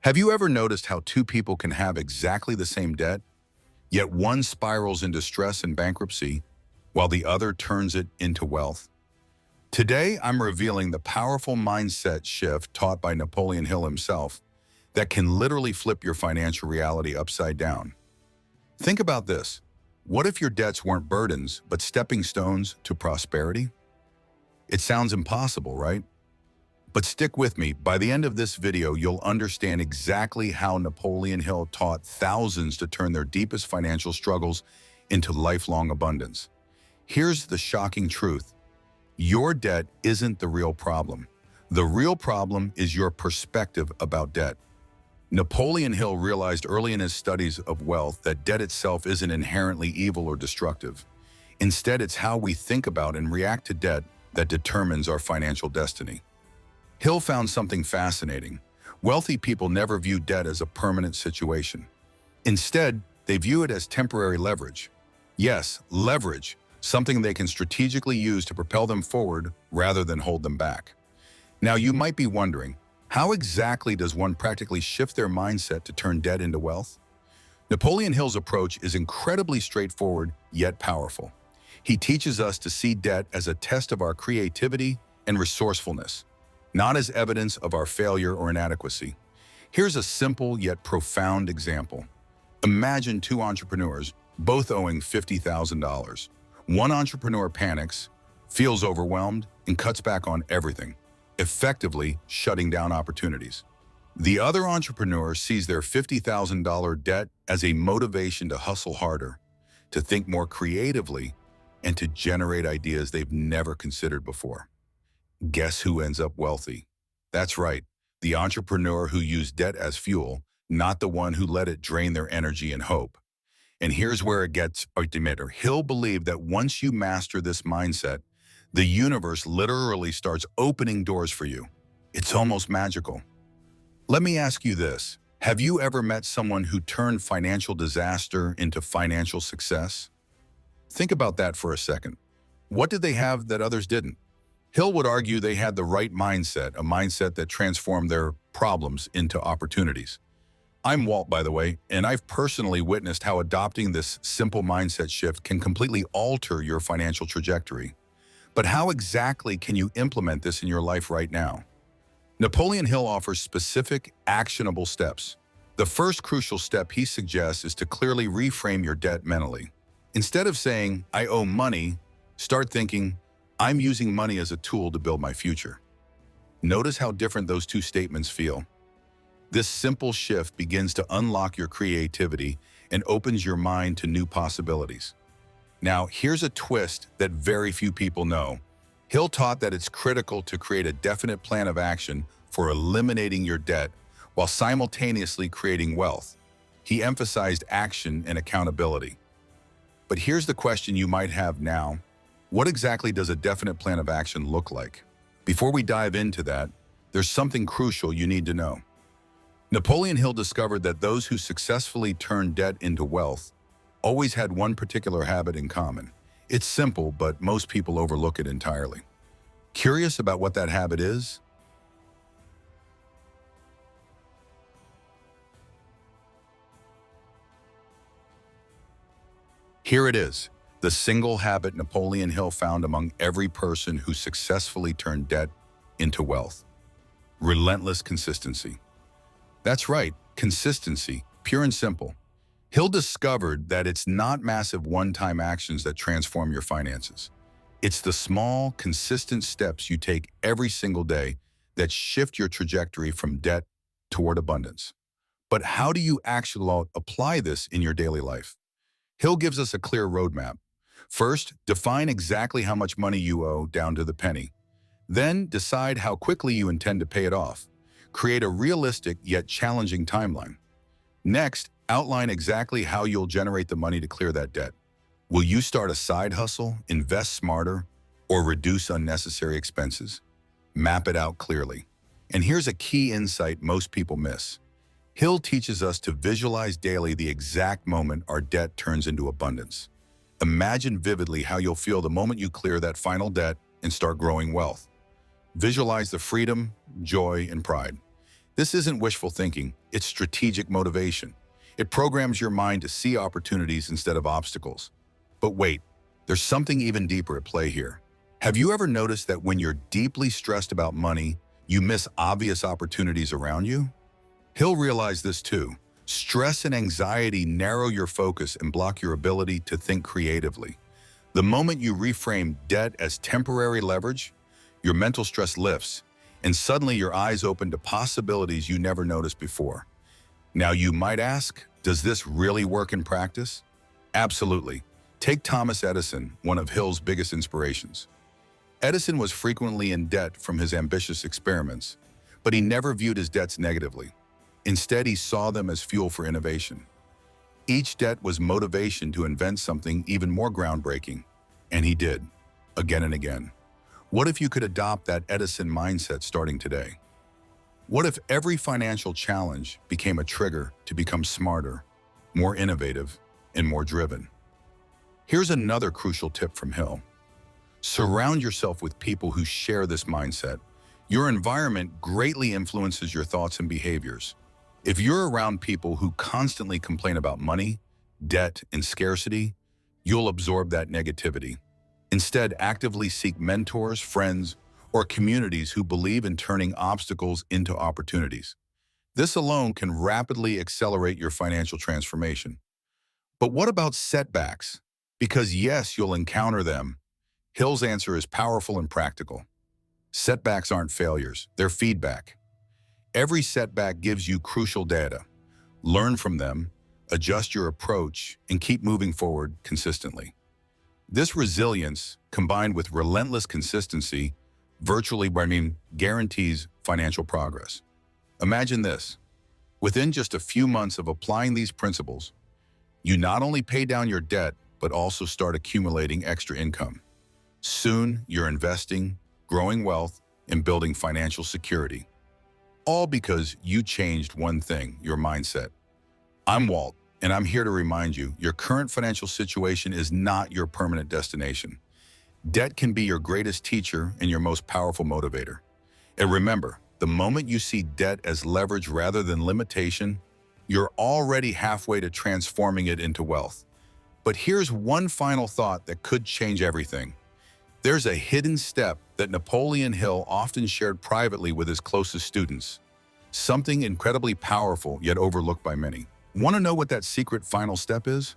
Have you ever noticed how two people can have exactly the same debt, yet one spirals into stress and bankruptcy, while the other turns it into wealth? Today, I'm revealing the powerful mindset shift taught by Napoleon Hill himself that can literally flip your financial reality upside down. Think about this. What if your debts weren't burdens, but stepping stones to prosperity? It sounds impossible, right? But stick with me. By the end of this video, you'll understand exactly how Napoleon Hill taught thousands to turn their deepest financial struggles into lifelong abundance. Here's the shocking truth. Your debt isn't the real problem. The real problem is your perspective about debt. Napoleon Hill realized early in his studies of wealth that debt itself isn't inherently evil or destructive. Instead, it's how we think about and react to debt that determines our financial destiny. Hill found something fascinating. Wealthy people never view debt as a permanent situation. Instead, they view it as temporary leverage. Yes, leverage, something they can strategically use to propel them forward rather than hold them back. Now, you might be wondering, how exactly does one practically shift their mindset to turn debt into wealth? Napoleon Hill's approach is incredibly straightforward yet powerful. He teaches us to see debt as a test of our creativity and resourcefulness, not as evidence of our failure or inadequacy. Here's a simple yet profound example. Imagine two entrepreneurs, both owing $50,000. One entrepreneur panics, feels overwhelmed, and cuts back on everything, effectively shutting down opportunities. The other entrepreneur sees their $50,000 debt as a motivation to hustle harder, to think more creatively, and to generate ideas they've never considered before. Guess who ends up wealthy? That's right, the entrepreneur who used debt as fuel, not the one who let it drain their energy and hope. And here's where it gets ultimate. Hill believed that once you master this mindset, the universe literally starts opening doors for you. It's almost magical. Let me ask you this. Have you ever met someone who turned financial disaster into financial success? Think about that for a second. What did they have that others didn't? Hill would argue they had the right mindset, a mindset that transformed their problems into opportunities. I'm Walt, by the way, and I've personally witnessed how adopting this simple mindset shift can completely alter your financial trajectory. But how exactly can you implement this in your life right now? Napoleon Hill offers specific, actionable steps. The first crucial step he suggests is to clearly reframe your debt mentally. Instead of saying, "I owe money," start thinking, "I'm using money as a tool to build my future." Notice how different those two statements feel. This simple shift begins to unlock your creativity and opens your mind to new possibilities. Now, here's a twist that very few people know. Hill taught that it's critical to create a definite plan of action for eliminating your debt while simultaneously creating wealth. He emphasized action and accountability. But here's the question you might have now. What exactly does a definite plan of action look like? Before we dive into that, there's something crucial you need to know. Napoleon Hill discovered that those who successfully turned debt into wealth always had one particular habit in common. It's simple, but most people overlook it entirely. Curious about what that habit is? Here it is, the single habit Napoleon Hill found among every person who successfully turned debt into wealth. Relentless consistency. That's right, consistency, pure and simple. Hill discovered that it's not massive one-time actions that transform your finances. It's the small, consistent steps you take every single day that shift your trajectory from debt toward abundance. But how do you actually apply this in your daily life? Hill gives us a clear roadmap. First, define exactly how much money you owe down to the penny. Then, decide how quickly you intend to pay it off. Create a realistic yet challenging timeline. Next, outline exactly how you'll generate the money to clear that debt. Will you start a side hustle, invest smarter, or reduce unnecessary expenses? Map it out clearly. And here's a key insight most people miss. Hill teaches us to visualize daily the exact moment our debt turns into abundance. Imagine vividly how you'll feel the moment you clear that final debt and start growing wealth. Visualize the freedom, joy, and pride. This isn't wishful thinking, it's strategic motivation. It programs your mind to see opportunities instead of obstacles. But wait, there's something even deeper at play here. Have you ever noticed that when you're deeply stressed about money, you miss obvious opportunities around you? Hill realized this too. Stress and anxiety narrow your focus and block your ability to think creatively. The moment you reframe debt as temporary leverage, your mental stress lifts, and suddenly your eyes open to possibilities you never noticed before. Now you might ask, does this really work in practice? Absolutely. Take Thomas Edison, one of Hill's biggest inspirations. Edison was frequently in debt from his ambitious experiments, but he never viewed his debts negatively. Instead, he saw them as fuel for innovation. Each debt was motivation to invent something even more groundbreaking, and he did, again and again. What if you could adopt that Edison mindset starting today? What if every financial challenge became a trigger to become smarter, more innovative, and more driven? Here's another crucial tip from Hill. Surround yourself with people who share this mindset. Your environment greatly influences your thoughts and behaviors. If you're around people who constantly complain about money, debt, and scarcity, you'll absorb that negativity. Instead, actively seek mentors, friends, or communities who believe in turning obstacles into opportunities. This alone can rapidly accelerate your financial transformation. But what about setbacks? Because yes, you'll encounter them. Hill's answer is powerful and practical. Setbacks aren't failures, they're feedback. Every setback gives you crucial data. Learn from them, adjust your approach, and keep moving forward consistently. This resilience, combined with relentless consistency, guarantees financial progress. Imagine this. Within just a few months of applying these principles, you not only pay down your debt, but also start accumulating extra income. Soon, you're investing, growing wealth, and building financial security. All because you changed one thing, your mindset. I'm Walt, and I'm here to remind you, your current financial situation is not your permanent destination. Debt can be your greatest teacher and your most powerful motivator. And remember, the moment you see debt as leverage rather than limitation, you're already halfway to transforming it into wealth. But here's one final thought that could change everything. There's a hidden step that Napoleon Hill often shared privately with his closest students. Something incredibly powerful yet overlooked by many. Want to know what that secret final step is?